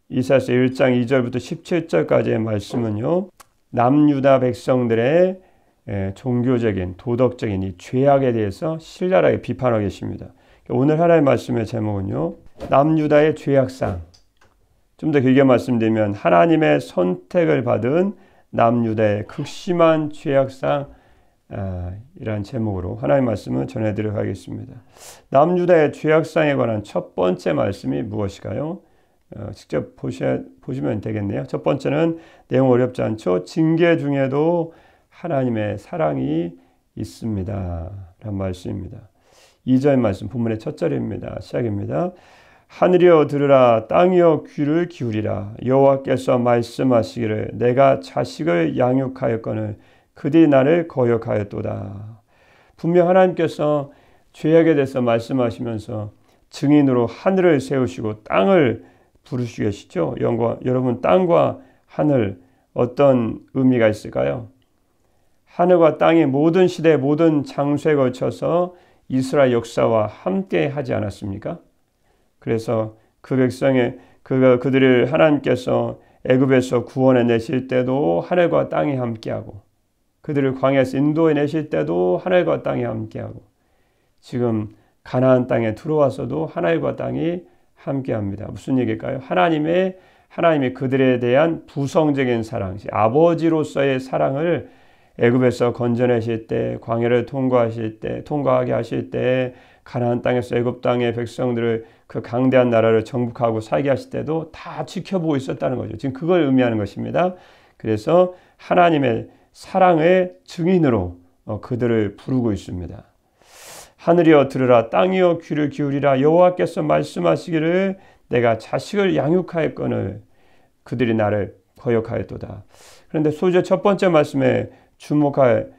이사야서 1장 2절부터 17절까지의 말씀은요, 남유다 백성들의 종교적인 도덕적인 이 죄악에 대해서 신랄하게 비판하고 계십니다. 오늘 하나의 말씀의 제목은요, 남유다의 죄악상. 좀 더 길게 말씀드리면 하나님의 선택을 받은 남유다의 극심한 죄악상, 이란 제목으로 하나님의 말씀을 전해드리도록 하겠습니다. 남유다의 죄악상에 관한 첫 번째 말씀이 무엇일까요? 직접 보시면 되겠네요. 첫 번째는 내용 어렵지 않죠? 징계 중에도 하나님의 사랑이 있습니다 라는 말씀입니다. 2절 말씀 본문의 첫 절입니다. 시작입니다. 하늘이여 들으라, 땅이여 귀를 기울이라. 여호와께서 말씀하시기를 내가 자식을 양육하였거늘 그들이 나를 거역하였도다. 분명 하나님께서 죄악에 대해서 말씀하시면서 증인으로 하늘을 세우시고 땅을 부르시고 계시죠. 여러분, 땅과 하늘 어떤 의미가 있을까요? 하늘과 땅이 모든 시대 모든 장소에 걸쳐서 이스라엘 역사와 함께 하지 않았습니까? 그래서 그 백성의 그들을 하나님께서 애굽에서 구원해 내실 때도 하늘과 땅이 함께하고, 그들을 광야에서 인도해 내실 때도 하늘과 땅이 함께하고, 지금 가나안 땅에 들어와서도 하늘과 땅이 함께합니다. 무슨 얘기일까요? 하나님이 그들에 대한 부성적인 사랑, 아버지로서의 사랑을 애굽에서 건져내실 때, 광야를 통과하게 하실 때, 가나안 땅에서 애굽 땅의 백성들을 그 강대한 나라를 정복하고 살게 하실 때도 다 지켜보고 있었다는 거죠. 지금 그걸 의미하는 것입니다. 그래서 하나님의 사랑의 증인으로 그들을 부르고 있습니다. 하늘이여 들으라, 땅이여 귀를 기울이라. 여호와께서 말씀하시기를 내가 자식을 양육하였거늘 그들이 나를 거역하였도다. 그런데 소재 첫 번째 말씀에 주목할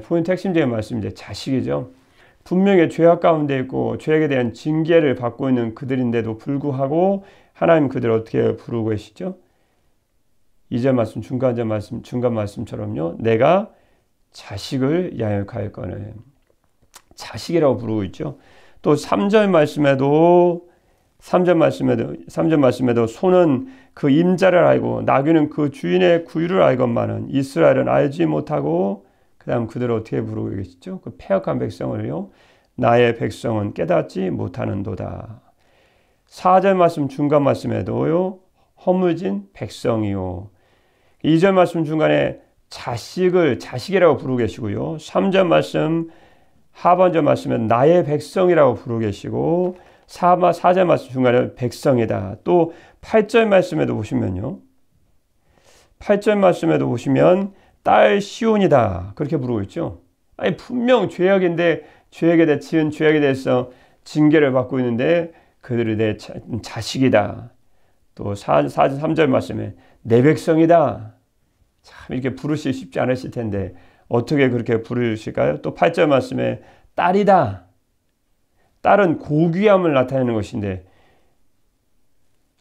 포인트 핵심적인 말씀인데 자식이죠. 분명히 죄악 가운데 있고 죄악에 대한 징계를 받고 있는 그들인데도 불구하고 하나님 그들을 어떻게 부르고 계시죠? 2절 말씀, 중간 말씀처럼요. 내가 자식을 양육하였거늘. 자식이라고 부르고 있죠. 또 3절 말씀에도 소는 그 임자를 알고 나귀는 그 주인의 구유를 알건만은 이스라엘은 알지 못하고, 그 다음 그들을 어떻게 부르고 계시죠? 그 패역한 백성을요. 나의 백성은 깨닫지 못하는도다. 4절 말씀 중간 말씀에도요. 허물진 백성이요. 2절 말씀 중간에 자식이라고 부르고 계시고요. 3절 말씀 하반절 말씀에 나의 백성이라고 부르고 계시고, 4절 말씀 중간에 백성이다. 또 8절 말씀에도 보시면요. 8절 말씀에도 보시면 딸 시온이다. 그렇게 부르고 있죠. 아니, 분명 죄악인데 지은 죄악에 대해서 징계를 받고 있는데 그들이 내 자식이다. 또 3절 말씀에 내 백성이다. 참 이렇게 부르시기 쉽지 않으실 텐데 어떻게 그렇게 부르실까요? 또 8절 말씀에 딸이다. 딸은 고귀함을 나타내는 것인데,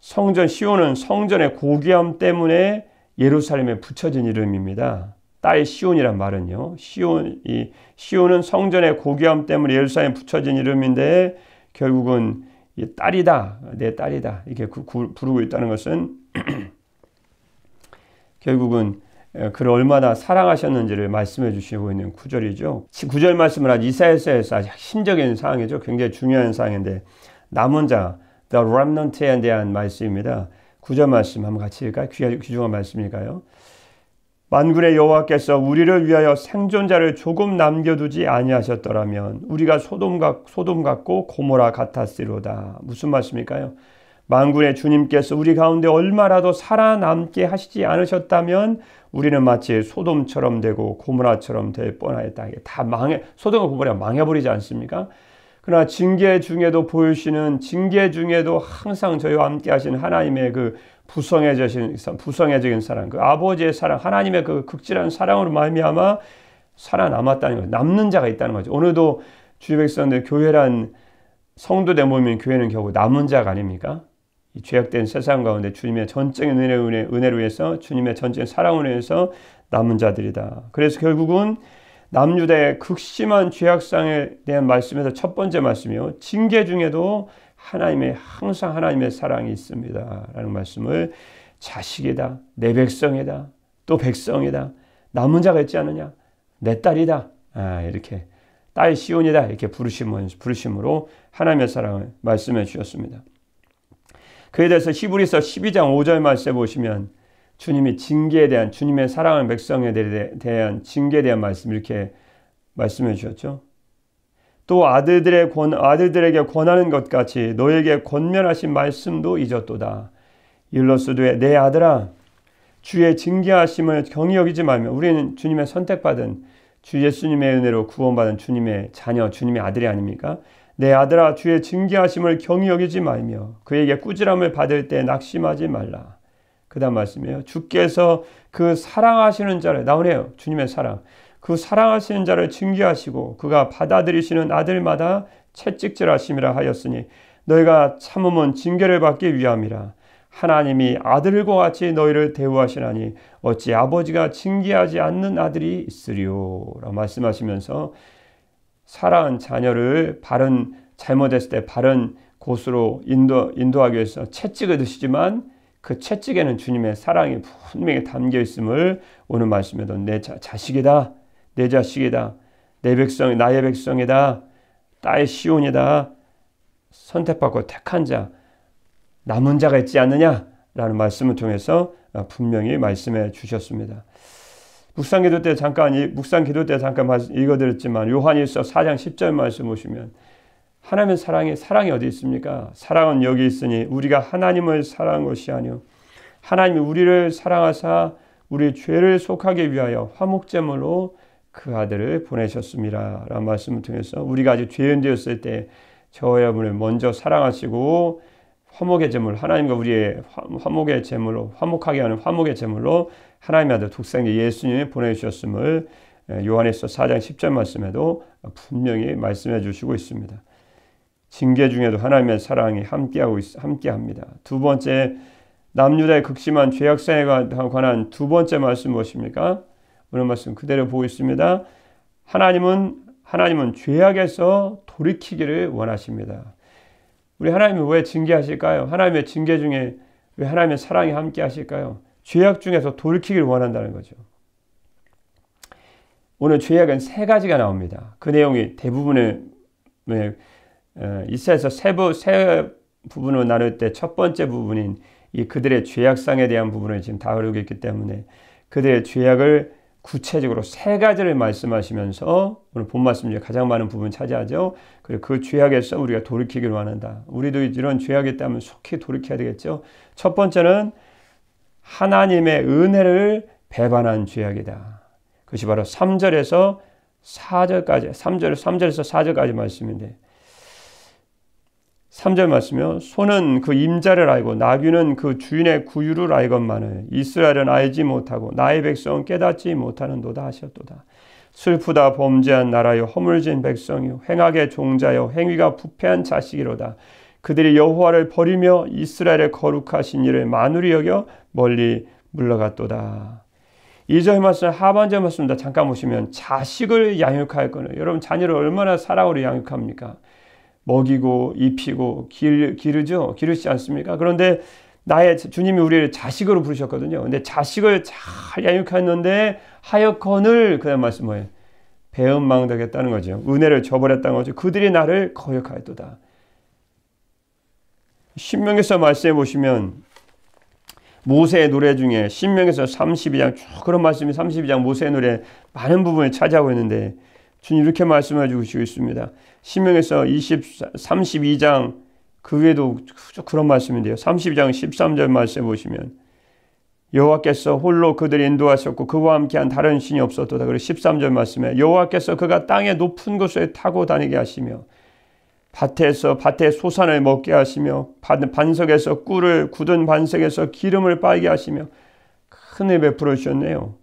시온은 성전의 고귀함 때문에 예루살렘에 붙여진 이름입니다. 딸 시온이란 말은요. 시온은 성전의 고귀함 때문에 예루살렘에 붙여진 이름인데 결국은 딸이다, 내 딸이다 이렇게 부르고 있다는 것은 결국은 그를 얼마나 사랑하셨는지를 말씀해 주시고 있는 구절이죠. 9절 말씀을 한 이사야서에서 아주 핵심적인 사항이죠. 굉장히 중요한 사항인데 남은 자, the remnant에 대한 말씀입니다. 9절 말씀 한번 같이 읽을까요? 귀중한 말씀일까요? 만군의 여호와께서 우리를 위하여 생존자를 조금 남겨두지 아니하셨더라면 우리가 소돔 같고 고모라 같았으리로다. 무슨 말씀일까요? 만군의 주님께서 우리 가운데 얼마라도 살아남게 하시지 않으셨다면 우리는 마치 소돔처럼 되고 고모라처럼 될 뻔하였다. 다 소돔과 고모라가 망해버리지 않습니까? 그러나 징계 중에도 보이시는, 징계 중에도 항상 저희와 함께 하시는 하나님의 그 부성애적인 사랑, 그 아버지의 사랑, 하나님의 그 극진한 사랑으로 말미암아 살아남았다는 거예요. 남는 자가 있다는 거죠. 오늘도 주의 백성들, 교회란 성도들 모이면 교회는 결국 남은 자가 아닙니까? 이 죄악된 세상 가운데 주님의 전적인 은혜로 인해서, 주님의 전적인 사랑으로 인해서 남은 자들이다. 그래서 결국은 남유다의 극심한 죄악상에 대한 말씀에서 첫 번째 말씀이요. 징계 중에도 항상 하나님의 사랑이 있습니다. 라는 말씀을 자식이다, 내 백성이다, 또 백성이다, 남은 자가 있지 않느냐, 내 딸이다, 이렇게 딸 시온이다 이렇게 부르심으로 하나님의 사랑을 말씀해 주셨습니다. 그에 대해서 히브리서 12장 5절 말씀에 보시면 주님이 징계에 대한, 주님의 사랑하는 백성에 대한 징계에 대한 말씀 이렇게 말씀해 주셨죠. 또 아들들에게 권하는 것 같이 너에게 권면하신 말씀도 잊었도다. 일러스되 내 아들아 주의 징계하심을 경히 여기지 말며, 우리는 주님의 선택받은 주 예수님의 은혜로 구원받은 주님의 자녀, 주님의 아들이 아닙니까? 내 아들아 주의 징계하심을 경히 여기지 말며 그에게 꾸지람을 받을 때 낙심하지 말라. 그 다음 말씀이에요. 주께서 그 사랑하시는 자를, 나오네요. 주님의 사랑. 그 사랑하시는 자를 징계하시고 그가 받아들이시는 아들마다 채찍질하심이라 하였으니 너희가 참음은 징계를 받기 위함이라. 하나님이 아들과 같이 너희를 대우하시나니 어찌 아버지가 징계하지 않는 아들이 있으리요 라고 말씀하시면서 사랑하는 자녀를 잘못했을 때 바른 곳으로 인도하기 위해서 채찍을 드시지만 그 채찍에는 주님의 사랑이 분명히 담겨 있음을 오늘 말씀에도 내 자식이다, 내 자식이다, 내 백성, 나의 백성이다, 딸 시온이다, 선택받고 택한 자, 남은 자가 있지 않느냐라는 말씀을 통해서 분명히 말씀해 주셨습니다. 묵상기도 때 잠깐 읽어드렸지만 요한일서 4장 10절 말씀 보시면 하나님의 사랑이 어디 있습니까? 사랑은 여기 있으니 우리가 하나님을 사랑한 것이 아니요 하나님이 우리를 사랑하사 우리 죄를 속하기 위하여 화목제물로 그 아들을 보내셨습니다. 라는 말씀을 통해서 우리가 아직 죄인 되었을 때 저와 여러분을 먼저 사랑하시고 화목의 제물, 하나님과 우리의 화목의 제물로, 화목하게 하는 화목의 제물로 하나님의 아들 독생자 예수님이 보내주셨음을 요한일서 4장 10절 말씀에도 분명히 말씀해 주시고 있습니다. 징계 중에도 하나님의 사랑이 함께합니다. 두 번째, 남유다의 극심한 죄악성에 관한 두 번째 말씀 무엇입니까? 오늘 말씀 그대로 보고 있습니다. 하나님은 죄악에서 돌이키기를 원하십니다. 우리 하나님은 왜 징계하실까요? 하나님의 징계 중에 왜 하나님의 사랑이 함께 하실까요? 죄악 중에서 돌이키기를 원한다는 거죠. 오늘 죄악은 세 가지가 나옵니다. 그 내용이 대부분의 이사야서 세 부분으로 나눌 때 첫 번째 부분인 이 그들의 죄악상에 대한 부분을 지금 다루고 있기 때문에 그들의 죄악을 구체적으로 세 가지를 말씀하시면서 오늘 본 말씀 중에 가장 많은 부분을 차지하죠. 그리고 그 죄악에서 우리가 돌이키기를 원한다. 우리도 이런 죄악이 있다면 속히 돌이켜야 되겠죠. 첫 번째는 하나님의 은혜를 배반한 죄악이다. 그것이 바로 3절에서 4절까지 말씀인데 3절 말씀이요. 소는 그 임자를 알고 나귀는 그 주인의 구유를 알건만을 이스라엘은 알지 못하고 나의 백성은 깨닫지 못하는도다 하셨도다. 슬프다 범죄한 나라요 허물진 백성이요 행악의 종자요 행위가 부패한 자식이로다. 그들이 여호와를 버리며 이스라엘의 거룩하신 이를 만울이 여겨 멀리 물러갔도다. 2절 말씀 하반절 말씀입니다. 잠깐 보시면 자식을 양육할 거는 여러분 자녀를 얼마나 사랑으로 양육합니까? 먹이고 입히고 기르지 않습니까? 그런데 주님이 우리를 자식으로 부르셨거든요. 근데 자식을 잘 양육했는데 하여건을 그다음 말씀 뭐예요? 배은망덕했다는 거죠. 은혜를 저버렸다는 거죠. 그들이 나를 거역하였도다. 신명기서 말씀해 보시면 모세의 노래 중에 신명기서 32장 쭉 그런 말씀이 32장 모세의 노래 많은 부분을 차지하고 있는데 주님 이렇게 말씀해 주시고 있습니다. 신명기서 32장 그 외에도 그런 말씀인데요. 32장 13절 말씀해 보시면 여호와께서 홀로 그들을 인도하셨고 그와 함께한 다른 신이 없었도다. 그리고 13절 말씀에 여호와께서 그가 땅의 높은 곳에 타고 다니게 하시며 밭에 소산을 먹게 하시며 반석에서 꿀을 굳은 반석에서 기름을 빨게 하시며 큰 을 베풀어 주셨네요.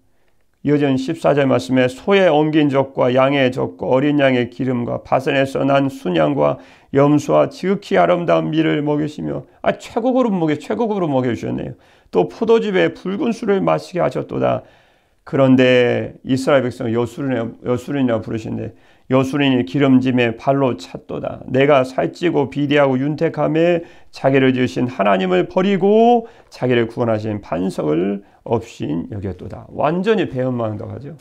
이어진 14절 말씀에 소의 엉긴 젖과 양의 젖과 어린 양의 기름과 바산에서 난 순양과 염소와 지극히 아름다운 밀을 먹이시며 최고급으로 먹여주셨네요. 또 포도즙에 붉은 술을 마시게 하셨도다. 그런데 이스라엘 백성을 여수른이라고 부르시는데 여수린이 기름짐에 발로 찼도다. 내가 살찌고 비대하고 윤택함에 자기를 지으신 하나님을 버리고 자기를 구원하신 반석을 없인 여겼도다. 완전히 배은망덕하죠.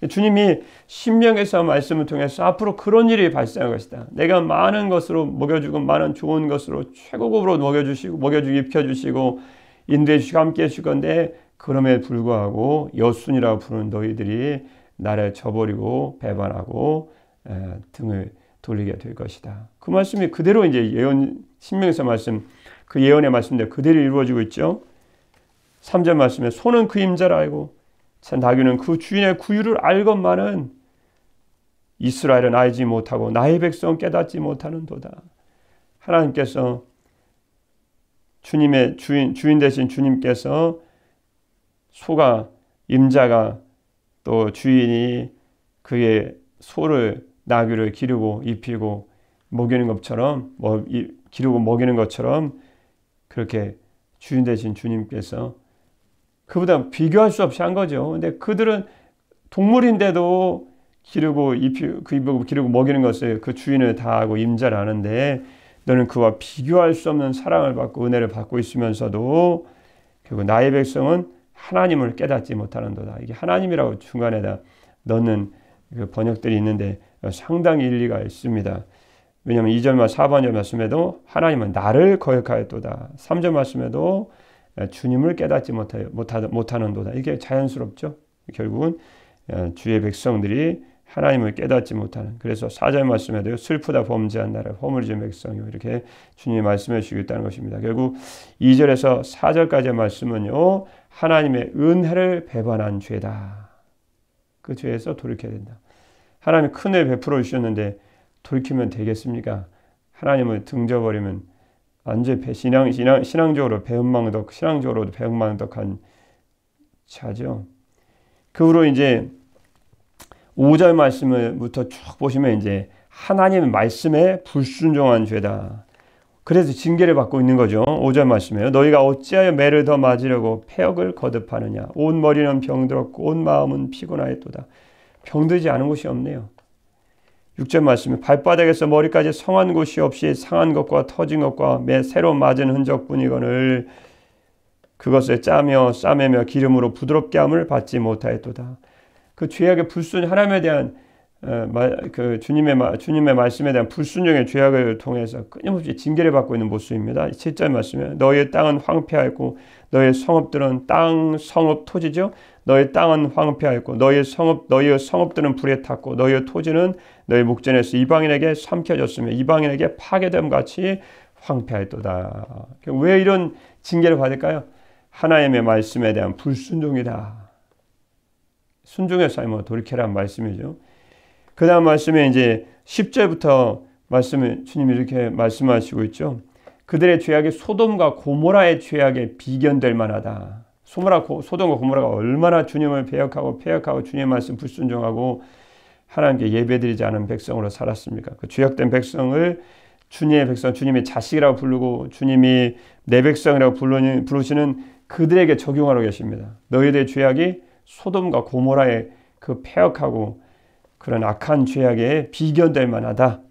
주님이 신명에서 말씀을 통해서 앞으로 그런 일이 발생할 것이다. 내가 많은 것으로 먹여주고 많은 좋은 것으로 최고급으로 먹여주시고 먹여주고 입혀주시고 인도해 주시고 함께 해줄 건데 그럼에 불구하고 여순이라고 부르는 너희들이 나를 저버리고 배반하고 등을 돌리게 될 것이다. 그 말씀이 그대로 이제 예언 신명에서 말씀 그 예언의 말씀대로 그대로 이루어지고 있죠. 3절 말씀에 소는 그 임자를 알고 나귀는 그 주인의 구유를 알건만은 이스라엘은 알지 못하고 나의 백성은 깨닫지 못하는도다. 하나님께서 주님의 주인 되신 주님께서 소가 임자가 또 주인이 그의 소를 나귀를 기르고 입히고 먹이는 것처럼 기르고 먹이는 것처럼 그렇게 주인 되신 주님께서 그보다 비교할 수 없이 한 거죠. 근데 그들은 동물인데도 기르고 기르고 먹이는 것을 그 주인을 다하고 임자를 아는데 너는 그와 비교할 수 없는 사랑을 받고 은혜를 받고 있으면서도 결국 나의 백성은 하나님을 깨닫지 못하는도다. 이게 하나님이라고 중간에다 넣는 그 번역들이 있는데 상당히 일리가 있습니다. 왜냐하면 2절 4번절 말씀에도 하나님은 나를 거역하였도다. 3절 말씀에도 주님을 깨닫지 못하는도다. 이게 자연스럽죠. 결국은 주의 백성들이 하나님을 깨닫지 못하는. 그래서 4절 말씀에도 슬프다 범죄한 나를 허물진 백성이요. 이렇게 주님이 말씀해 주시겠다는 것입니다. 결국 2절에서 4절까지의 말씀은요. 하나님의 은혜를 배반한 죄다. 그 죄에서 돌이켜야 된다. 하나님이 큰 은혜 베풀어 주셨는데 돌이키면 되겠습니까? 하나님을 등져버리면 완전히 신앙적으로 신앙적으로도 배은망덕한 자죠. 그 후로 이제 5절 말씀부터 쭉 보시면 이제 하나님의 말씀에 불순종한 죄다. 그래서 징계를 받고 있는 거죠. 5절 말씀에요. 너희가 어찌하여 매를 더 맞으려고 패역을 거듭하느냐. 온 머리는 병들었고 온 마음은 피곤하였도다. 병들지 않은 곳이 없네요. 6절 말씀에 발바닥에서 머리까지 성한 곳이 없이 상한 것과 터진 것과 매 새로 맞은 흔적뿐이거늘 그것을 짜며 싸매며 기름으로 부드럽게 함을 받지 못하였도다. 그 죄악의 불순 하나님에 대한 그 주님의 말씀에 대한 불순종의 죄악을 통해서 끊임없이 징계를 받고 있는 모습입니다. 7절 말씀에 너희의 땅은 황폐하였고 너희의 성읍들은 성읍 토지죠. 너희 땅은 황폐하였고 너희의 성읍들은 불에 탔고 너희의 토지는 너희 목전에서 이방인에게 삼켜졌으며 이방인에게 파괴됨 같이 황폐하였도다. 왜 이런 징계를 받을까요? 하나님의 말씀에 대한 불순종이다. 순종의 삶으로 돌이켜라는 말씀이죠. 그 다음 말씀에 이제 10절부터 말씀을 주님이 이렇게 말씀하시고 있죠. 그들의 죄악이 소돔과 고모라의 죄악에 비견될 만하다. 소돔과 고모라가 얼마나 주님을 배역하고 주님의 말씀 불순종하고 하나님께 예배드리지 않은 백성으로 살았습니까? 그 죄악된 백성을 주님의 백성, 주님의 자식이라고 부르고 주님이 내 백성이라고 부르시는 그들에게 적용하러 계십니다. 너희들의 죄악이 소돔과 고모라의 그 패역하고 그런 악한 죄악에 비견될 만하다.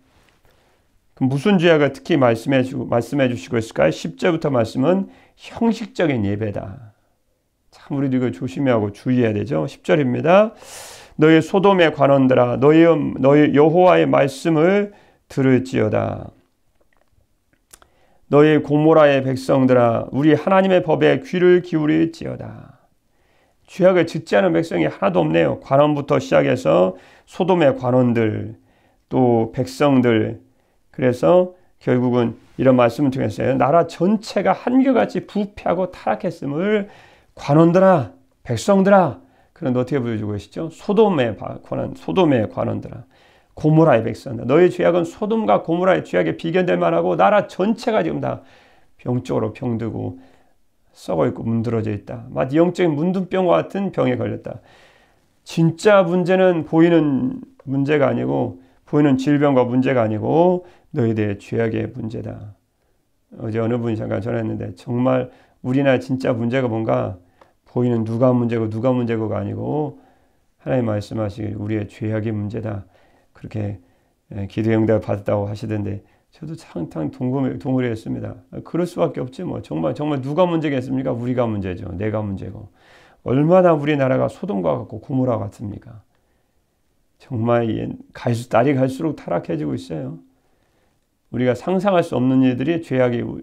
그럼 무슨 죄악을 특히 말씀해 주시고 있을까요? 10절부터 말씀은 형식적인 예배다. 참 우리도 이거 조심해야 하고 주의해야 되죠. 10절입니다. 너희 소돔의 관원들아 너희 여호와의 말씀을 들을지어다. 너희 고모라의 백성들아 우리 하나님의 법에 귀를 기울일지어다. 죄악을 짓지 않은 백성이 하나도 없네요. 관원부터 시작해서 소돔의 관원들 또 백성들 그래서 결국은 이런 말씀을 통해서요. 나라 전체가 한결같이 부패하고 타락했음을 관원들아 백성들아 그런데 어떻게 보여주고 계시죠? 소돔의 관원들아 고모라의 백성들 너희 죄악은 소돔과 고모라의 죄악에 비견될 만하고 나라 전체가 지금 다 병적으로 병들고 썩어있고 문드러져 있다. 마치 영적인 문둥병과 같은 병에 걸렸다. 진짜 문제는 보이는 문제가 아니고 보이는 질병과 문제가 아니고 너희들의 죄악의 문제다. 어제 어느 분이 잠깐 전했는데 정말 우리나라 진짜 문제가 뭔가 보이는 누가 문제고가 아니고 하나님 말씀하시길 우리의 죄악의 문제다. 그렇게 기도 응답을 받았다고 하시던데 저도 상당히 동의했습니다. 그럴 수밖에 없지 뭐. 정말 누가 문제겠습니까? 우리가 문제죠. 내가 문제고. 얼마나 우리나라가 소돔과 같고 고모라 같습니까? 정말 날이 갈수록 타락해지고 있어요. 우리가 상상할 수 없는 일들이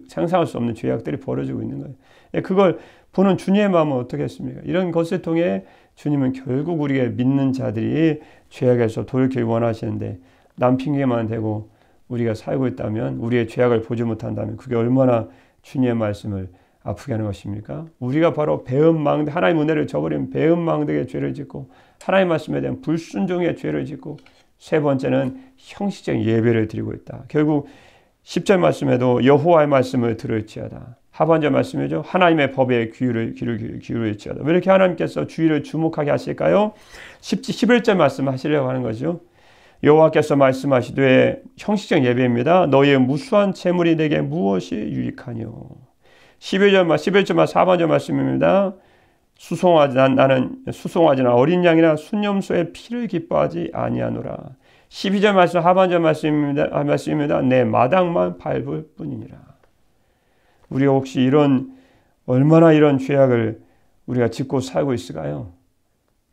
상상할 수 없는 죄악들이 벌어지고 있는 거예요. 그걸 보는 주님의 마음은 어떻겠습니까? 이런 것을 통해 주님은 결국 우리가 믿는 자들이 죄악에서 돌이키기 원하시는데 남 핑계만 대고 우리가 살고 있다면, 우리의 죄악을 보지 못한다면 그게 얼마나 주님의 말씀을 아프게 하는 것입니까? 우리가 바로 배은망덕, 하나님의 은혜를 저버린 배은망덕의 죄를 짓고 하나님의 말씀에 대한 불순종의 죄를 짓고, 세 번째는 형식적인 예배를 드리고 있다. 결국 10절 말씀에도 여호와의 말씀을 들을지어다. 하반절 말씀이죠. 하나님의 법에 귀를 기울일지어다. 왜 이렇게 하나님께서 주의를 주목하게 하실까요? 11절 말씀 하시려고 하는 거죠. 여호와께서 말씀하시되, 형식적 예배입니다. 너희의 무수한 재물이 내게 무엇이 유익하뇨. 11절 하반절 말씀입니다. 나는 수송아지나 어린 양이나 순념소의 피를 기뻐하지 아니하노라. 12절 말씀 하반절 말씀입니다. 내 마당만 밟을 뿐이니라. 우리가 혹시 얼마나 이런 죄악을 우리가 짓고 살고 있을까요?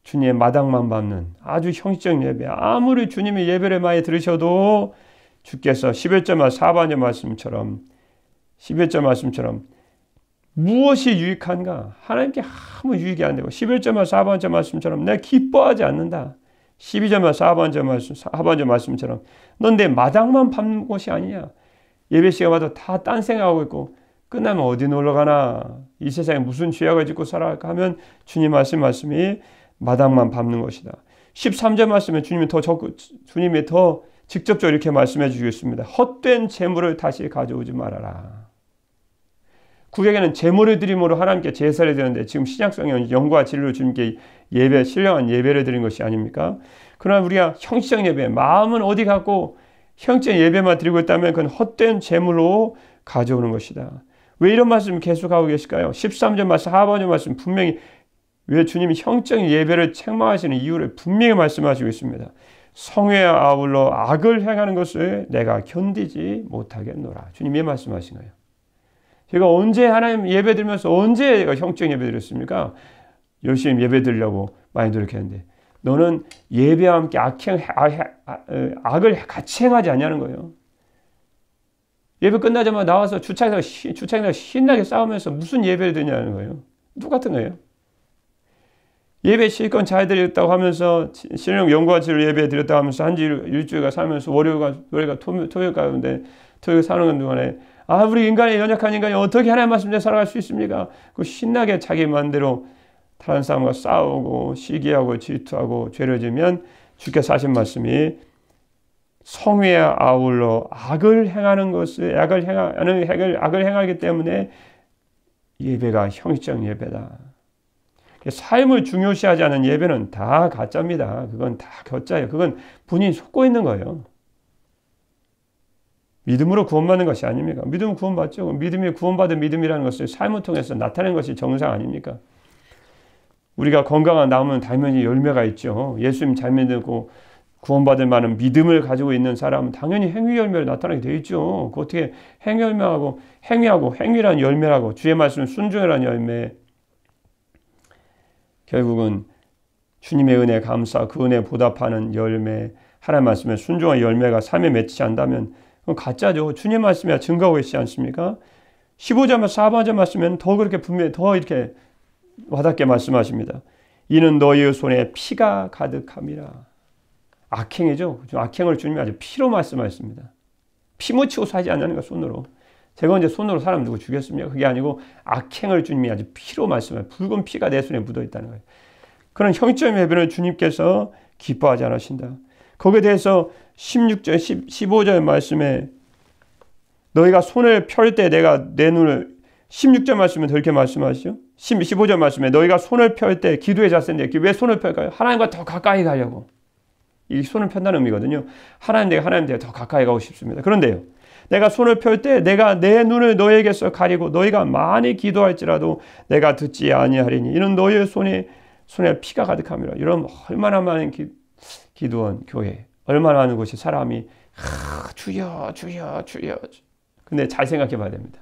주님의 마당만 밟는 아주 형식적인 예배. 아무리 주님의 예배를 많이 들으셔도 주께서 11절 말씀 하반절 말씀처럼 11절 말씀처럼 무엇이 유익한가? 하나님께 아무 유익이 안 되고 11절 말씀 하반절 말씀처럼 내가 기뻐하지 않는다. 12절 말씀 하반절 말씀처럼 넌 내 마당만 밟는 곳이 아니냐. 예배 시간마다 다 딴 생각하고 있고 끝나면 어디 놀러 가나, 이 세상에 무슨 죄악을 짓고 살아갈까 하면 주님 말씀이 마당만 밟는 것이다. 13절 말씀에 주님이 더 직접적으로 이렇게 말씀해 주시겠습니다. 헛된 재물을 다시 가져오지 말아라. 구약에는 재물을 드림으로 하나님께 제사를 드렸는데 지금 신약성경은 영과 진리로 주님께 신령한 예배를 드린 것이 아닙니까? 그러나 우리가 형식적 예배, 마음은 어디 갖고 형식 예배만 드리고 있다면 그건 헛된 재물로 가져오는 것이다. 왜 이런 말씀을 계속하고 계실까요? 13절 말씀, 하반절 말씀 분명히 왜 주님이 형적인 예배를 책망하시는 이유를 분명히 말씀하시고 있습니다. 성회에 아울러 악을 행하는 것을 내가 견디지 못하겠노라. 주님이 말씀하신 거예요. 제가 언제 하나님 예배 드리면서 언제 형적인 예배 드렸습니까? 열심히 예배 드리려고 많이 노력했는데 너는 예배와 함께 악을 같이 행하지 않냐는 거예요. 예배 끝나자마자 나와서 주차장에서 신나게 싸우면서 무슨 예배를 드리냐는 거예요. 똑같은 거예요. 예배 실컷 잘 드렸다고 하면서 신령 영과 진리로 예배 드렸다고 하면서 일주일간 살면서 월요일과 토요일 가운데 토요일 사는 동안에 우리 연약한 인간이 어떻게 하나님 말씀대로 살아갈 수 있습니까? 그 신나게 자기 마음대로 다른 사람과 싸우고 시기하고 질투하고 죄를 지면 주께서 하신 말씀이 성회에 아울러 악을 행하기 때문에 예배가 형식적 예배다. 삶을 중요시하지 않은 예배는 다 가짜입니다. 그건 다 곁자예요. 그건 본인이 속고 있는 거예요. 믿음으로 구원받는 것이 아닙니까? 믿음은 구원받죠. 믿음이 구원받은 믿음이라는 것을 삶을 통해서 나타내는 것이 정상 아닙니까? 우리가 건강한 나무는 당연히 열매가 있죠. 예수님 잘 믿고 구원받을 만한 믿음을 가지고 있는 사람은 당연히 행위 열매를 나타나게 되어 있죠. 그 어떻게 행위란 열매라고 주의 말씀을 순종이라는 열매. 결국은 주님의 은혜 감사, 그 은혜 보답하는 열매, 하나님 말씀에 순종한 열매가 삶에 맺히지 않다면 그건 가짜죠. 주님 말씀에 증거하고 계시지 않습니까? 15절 말씀, 4절 말씀에는 더 그렇게 분명히 더 이렇게 와닿게 말씀하십니다. 이는 너희의 손에 피가 가득함이라. 악행이죠. 악행을 주님이 아주 피로 말씀하셨습니다. 피 묻히고 사지 않는 거 손으로. 제가 언제 손으로 사람 누구 죽였습니까? 그게 아니고 악행을 주님이 아주 피로 말씀하셔요. 붉은 피가 내 손에 묻어 있다는 거예요. 그런 형식적 예배를 주님께서 기뻐하지 않으신다. 거기에 대해서 15절 말씀에 너희가 손을 펼 때 내가 내 눈을 16절 말씀에 그렇게 말씀하시죠. 15절 말씀에 너희가 손을 펼 때 기도의 자세인데 왜 손을 펼까요? 하나님과 더 가까이 가려고. 이 손을 편다는 의미거든요. 하나님 더 가까이 가고 싶습니다. 그런데요. 내가 손을 펼 때 내가 내 눈을 너희에게서 가리고 너희가 많이 기도할지라도 내가 듣지 아니하리니 이는 너희의 손에 피가 가득함이라. 이런 얼마나 많은 기도원 교회, 얼마나 많은 곳이 사람이 주여 주여 주여. 근데 잘 생각해 봐야 됩니다.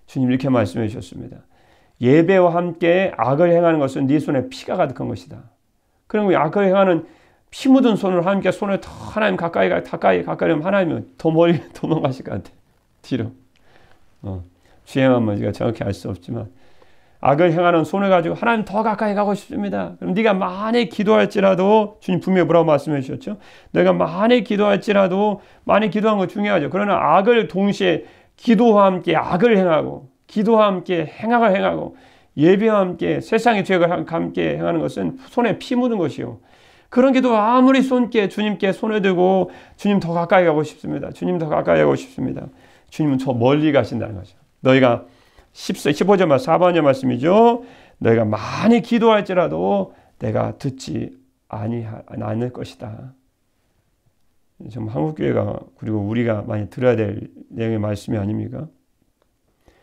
주님 이렇게 말씀해 주셨습니다. 예배와 함께 악을 행하는 것은 네 손에 피가 가득한 것이다. 그럼 악을 행하는 피 묻은 손으로 함께 손을 더 하나님 가까이 하면 하나님은 더 멀리 도망가실 것 같아. 뒤로. 주의 마음은 우리가 정확히 알 수 없지만 악을 행하는 손을 가지고 하나님 더 가까이 가고 싶습니다. 그럼 네가 많이 기도할지라도 주님 분명히 뭐라고 말씀해 주셨죠? 내가 많이 기도할지라도 많이 기도하는 거 중요하죠. 그러나 악을 동시에 기도와 함께 악을 행하고 기도와 함께 행악을 행하고 예배와 함께 세상의 죄가 함께 행하는 것은 손에 피 묻은 것이요. 그런 기도 아무리 주님께 손을 들고 주님 더 가까이 가고 싶습니다. 주님 더 가까이 가고 싶습니다. 주님은 저 멀리 가신다는 거죠. 너희가 15절 4번의 말씀이죠. 너희가 많이 기도할지라도 내가 듣지 않을 것이다. 정말 한국교회가 그리고 우리가 많이 들어야 될 내용의 말씀이 아닙니까?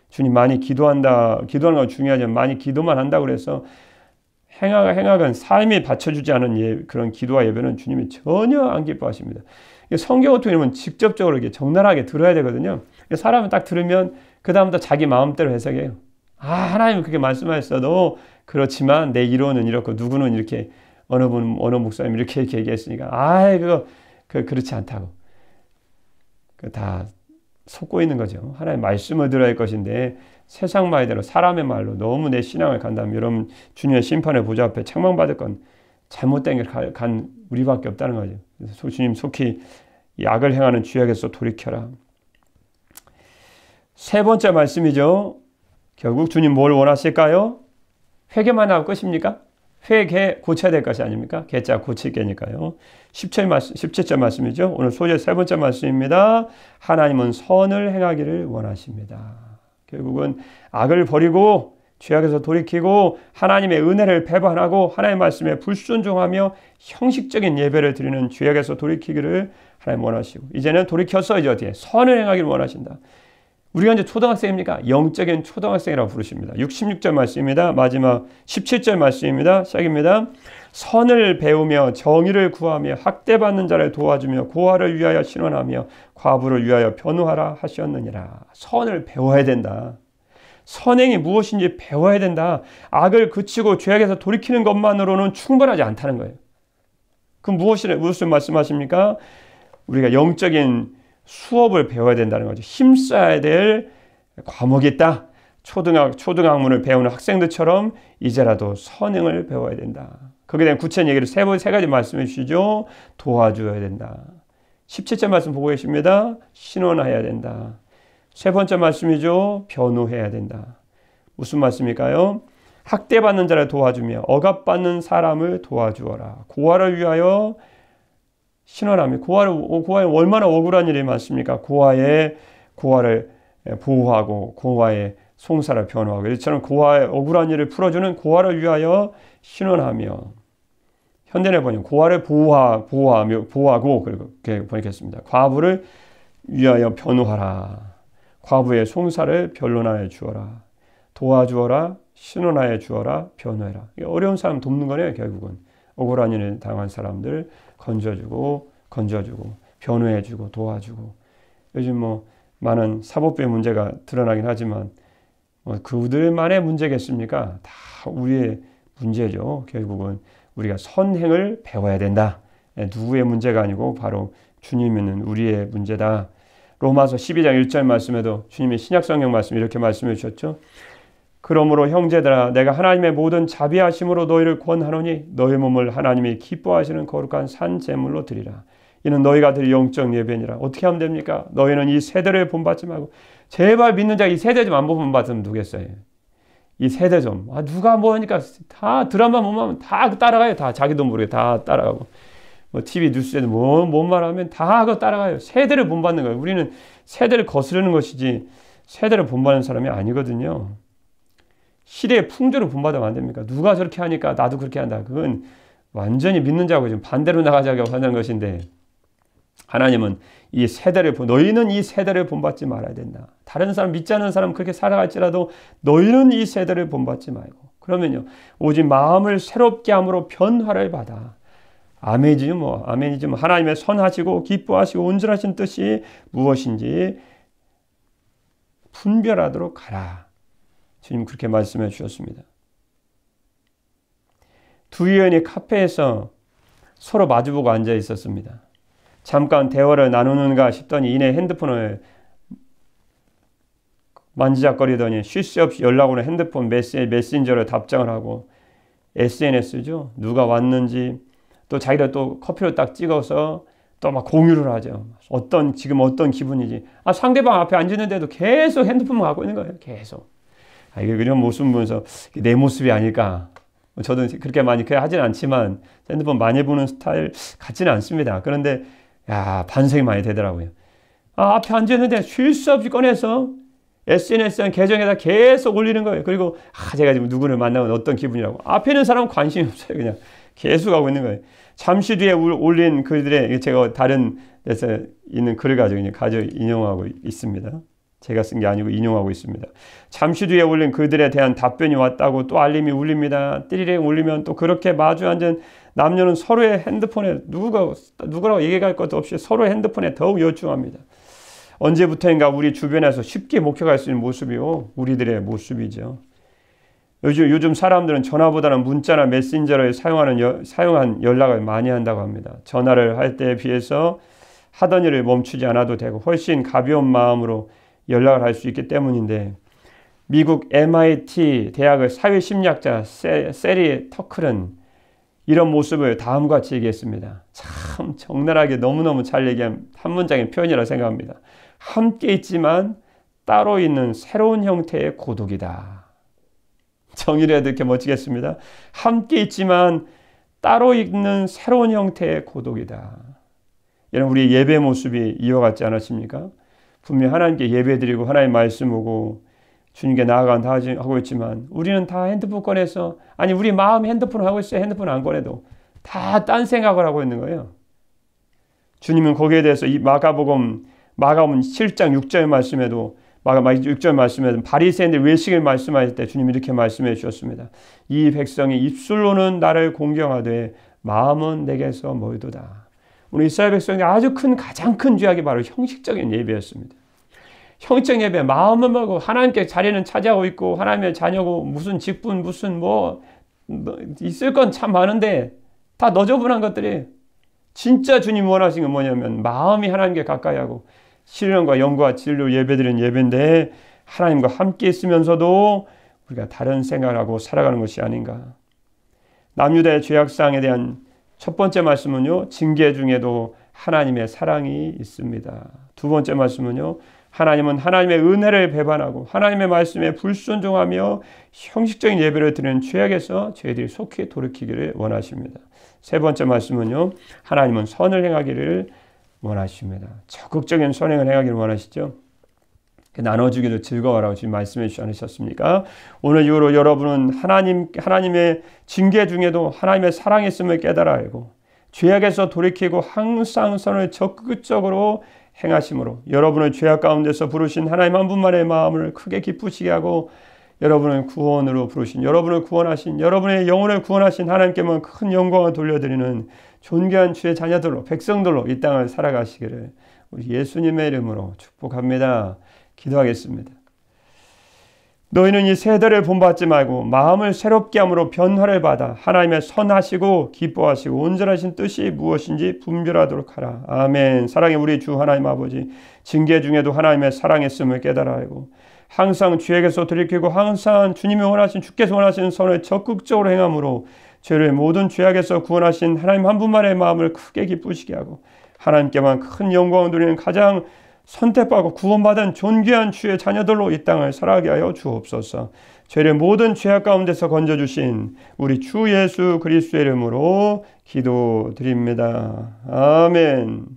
주님 많이 기도하는 건 중요하지만 많이 기도만 한다고 그래서 행악은 삶이 받쳐주지 않은 그런 기도와 예배는 주님이 전혀 안 기뻐하십니다. 성경을 통해 직접적으로 이렇게 적나라하게 들어야 되거든요. 사람은 딱 들으면 그 다음부터 자기 마음대로 해석해요. 하나님은 그렇게 말씀하셨어도 그렇지만 내 이론은 이렇고 누구는 이렇게 어느 목사님 이렇게 얘기했으니까 그렇지 않다고. 다 속고 있는 거죠. 하나님 말씀을 들어야 할 것인데 세상 말대로 사람의 말로 너무 내 신앙을 간다면 여러분 주님의 심판의 보좌 앞에 책망받을 건 잘못된 길 간 우리밖에 없다는 거죠. 그래서 주님 속히 이 악을 행하는 죄악에서 돌이켜라. 세 번째 말씀이죠. 결국 주님 뭘 원하실까요? 회개만 하고 끝입니까? 회개 고쳐야 될 것이 아닙니까? 개자 고칠 게니까요. 17절 말씀이죠. 오늘 소절 세 번째 말씀입니다. 하나님은 선을 행하기를 원하십니다. 결국은 악을 버리고 죄악에서 돌이키고 하나님의 은혜를 배반하고 하나님의 말씀에 불순종하며 형식적인 예배를 드리는 죄악에서 돌이키기를 하나님 원하시고 이제는 돌이켜서 이제 어디에 선을 행하기를 원하신다. 우리가 이제 초등학생입니까? 영적인 초등학생이라고 부르십니다. 66절 말씀입니다. 마지막 17절 말씀입니다. 시작입니다. 선을 배우며 정의를 구하며 학대받는 자를 도와주며 고아를 위하여 신원하며 과부를 위하여 변호하라 하셨느니라. 선을 배워야 된다. 선행이 무엇인지 배워야 된다. 악을 그치고 죄악에서 돌이키는 것만으로는 충분하지 않다는 거예요. 그럼 무엇을 말씀하십니까? 우리가 영적인 수업을 배워야 된다는 거죠. 힘써야 될 과목이 있다. 초등학문을 배우는 학생들처럼 이제라도 선행을 배워야 된다. 거기에 대한 구체적인 얘기를 세 가지 말씀해 주시죠. 도와줘야 된다. 17절 말씀 보고 계십니다. 신원해야 된다. 세 번째 말씀이죠. 변호해야 된다. 무슨 말씀일까요? 학대받는 자를 도와주며 억압받는 사람을 도와주어라. 고아를 위하여 신원하며 고아에 얼마나 억울한 일이 많습니까? 고아를 보호하고 고아의 송사를 변호하고 이처럼 고아의 억울한 일을 풀어주는 고아를 위하여 신원하며 현대에 보면 고아를 보호하고 그렇게 번역했습니다. 과부를 위하여 변호하라. 과부의 송사를 변론하여 주어라. 도와주어라. 신원하여 주어라. 변호해라. 어려운 사람 돕는 거네요. 결국은 억울한 일을 당한 사람들 건져주고 변호해주고 도와주고 요즘 많은 사법부의 문제가 드러나긴 하지만 그들만의 문제겠습니까? 다 우리의 문제죠. 결국은 우리가 선행을 배워야 된다. 누구의 문제가 아니고 바로 주님 있는 우리의 문제다. 로마서 12장 1절 말씀에도 주님의 신약성경 말씀 이렇게 말씀해 주셨죠. 그러므로 형제들아 내가 하나님의 모든 자비하심으로 너희를 권하노니 너희 몸을 하나님이 기뻐하시는 거룩한 산 제물로 드리라. 이는 너희가 드릴 영적 예배니라. 어떻게 하면 됩니까? 너희는 이 세대를 본받지 말고 제발 믿는 자 이 세대 좀 안 본받으면 누겠어요. 이 세대 좀 누가 하니까 다 드라마 보면 다 따라가요. 다 자기도 모르게 다 따라가고 TV 뉴스에도 뭔 말하면 다 그거 따라가요. 세대를 본받는 거예요. 우리는 세대를 거스르는 것이지 세대를 본받는 사람이 아니거든요. 시대의 풍조를 본받으면 안 됩니까? 누가 저렇게 하니까 나도 그렇게 한다. 그건 완전히 믿는 자하고 지금 반대로 나가자고 하는 것인데 하나님은 너희는 이 세대를 본받지 말아야 된다. 다른 사람 믿지 않는 사람 그렇게 살아갈지라도 너희는 이 세대를 본받지 말고 그러면요 오직 마음을 새롭게 함으로 변화를 받아 아멘이지 뭐. 아멘이지 뭐. 하나님의 선하시고 기뻐하시고 온전하신 뜻이 무엇인지 분별하도록 가라. 주님 그렇게 말씀해 주셨습니다. 두 여인이 카페에서 서로 마주보고 앉아 있었습니다. 잠깐 대화를 나누는가 싶더니 이내 핸드폰을 만지작거리더니 쉴 새 없이 연락 오는 핸드폰 메신저로 답장을 하고 SNS죠. 누가 왔는지 또 자기가 또 커피를 딱 찍어서 또 막 공유를 하죠. 지금 어떤 기분이지. 상대방 앞에 앉았는데도 계속 핸드폰만 갖고 있는 거예요. 계속. 이게 이런 모습 보면서 내 모습이 아닐까. 저도 그렇게 많이 하진 않지만 핸드폰 많이 보는 스타일 같지는 않습니다. 그런데 반성이 많이 되더라고요. 앞에 앉았는데 쉴 수 없이 꺼내서 SNS 계정에다 계속 올리는 거예요. 그리고 제가 지금 누구를 만나면 어떤 기분이라고. 앞에 있는 사람은 관심이 없어요. 그냥 계속 하고 있는 거예요. 잠시 뒤에 올린 글들에 제가 다른 데서 있는 글을 가지고 인용하고 있습니다. 제가 쓴 게 아니고 인용하고 있습니다. 잠시 뒤에 올린 글들에 대한 답변이 왔다고 또 알림이 울립니다. 띠리링 울리면 또 그렇게 마주 앉은 남녀는 서로의 핸드폰에 누구라고 얘기할 것도 없이 서로의 핸드폰에 더욱 열중합니다. 언제부터인가 우리 주변에서 쉽게 목격할 수 있는 모습이요. 우리들의 모습이죠. 요즘 사람들은 전화보다는 문자나 메신저를 사용한 연락을 많이 한다고 합니다. 전화를 할 때에 비해서 하던 일을 멈추지 않아도 되고 훨씬 가벼운 마음으로 연락을 할 수 있기 때문인데 미국 MIT 대학의 사회심리학자 세리 터클은 이런 모습을 다음과 같이 얘기했습니다. 참 적나라하게 너무너무 잘 얘기한 한 문장의 표현이라고 생각합니다. 함께 있지만 따로 있는 새로운 형태의 고독이다. 정의를 해도 이렇게 멋지겠습니다. 함께 있지만 따로 있는 새로운 형태의 고독이다. 이런 우리 예배 모습이 이어갔지 않았습니까? 분명히 하나님께 예배드리고 하나님 말씀 오고 주님께 나아간다 하고 있지만 우리는 다 핸드폰 꺼내서 우리 마음이 핸드폰을 하고 있어요. 핸드폰 안 꺼내도 다 딴 생각을 하고 있는 거예요. 주님은 거기에 대해서 이 마가복음 7장 6절 말씀에도 마가복음 6절 말씀에도 바리새인들 외식을 말씀하실 때 주님이 이렇게 말씀해 주셨습니다. 이 백성이 입술로는 나를 공경하되 마음은 내게서 멀도다. 우리 이스라엘 백성이 가장 큰 죄악이 바로 형식적인 예배였습니다. 형식적 예배, 마음은 멀고 하나님께 자리는 차지하고 있고 하나님의 자녀고 무슨 직분 무슨 있을 건 참 많은데 다 너저분한 것들이 진짜 주님 원하신 건 뭐냐면 마음이 하나님께 가까이 하고 신령과 영과 진리로 예배드리는 예배인데 하나님과 함께 있으면서도 우리가 다른 생각을 하고 살아가는 것이 아닌가. 남유다의 죄악사항에 대한 첫 번째 말씀은요. 징계 중에도 하나님의 사랑이 있습니다. 두 번째 말씀은요. 하나님은 하나님의 은혜를 배반하고 하나님의 말씀에 불순종하며 형식적인 예배를 드리는 죄악에서 저희들이 속히 돌이키기를 원하십니다. 세 번째 말씀은요. 하나님은 선을 행하기를 원하십니다. 적극적인 선행을 행하기를 원하시죠. 나눠주기도 즐거워라고 지금 말씀해 주지 않으셨습니까? 오늘 이후로 여러분은 하나님의 징계 중에도 하나님의 사랑이 있음을 깨달아 알고 죄악에서 돌이키고 항상 선을 적극적으로 행하심으로 여러분을 죄악 가운데서 부르신 하나님 한 분만의 마음을 크게 기쁘시게 하고 여러분을 구원으로 부르신 여러분을 구원하신 여러분의 영혼을 구원하신 하나님께만 큰 영광을 돌려드리는 존귀한 주의 자녀들로 백성들로 이 땅을 살아가시기를 우리 예수님의 이름으로 축복합니다. 기도하겠습니다. 너희는 이 세대를 본받지 말고 마음을 새롭게 함으로 변화를 받아 하나님의 선하시고 기뻐하시고 온전하신 뜻이 무엇인지 분별하도록 하라. 아멘. 사랑의 우리 주 하나님 아버지, 징계 중에도 하나님의 사랑했음을 깨달아 알고 항상 죄에게서 돌이키고 항상 주님이 원하신 주께서 원하시는 선을 적극적으로 행함으로 죄를 모든 죄악에서 구원하신 하나님 한 분만의 마음을 크게 기쁘시게 하고 하나님께만 큰 영광을 누리는 가장 선택받고 구원받은 존귀한 주의 자녀들로 이 땅을 살아가게 하여 주옵소서. 죄를 모든 죄악 가운데서 건져주신 우리 주 예수 그리스도의 이름으로 기도드립니다. 아멘.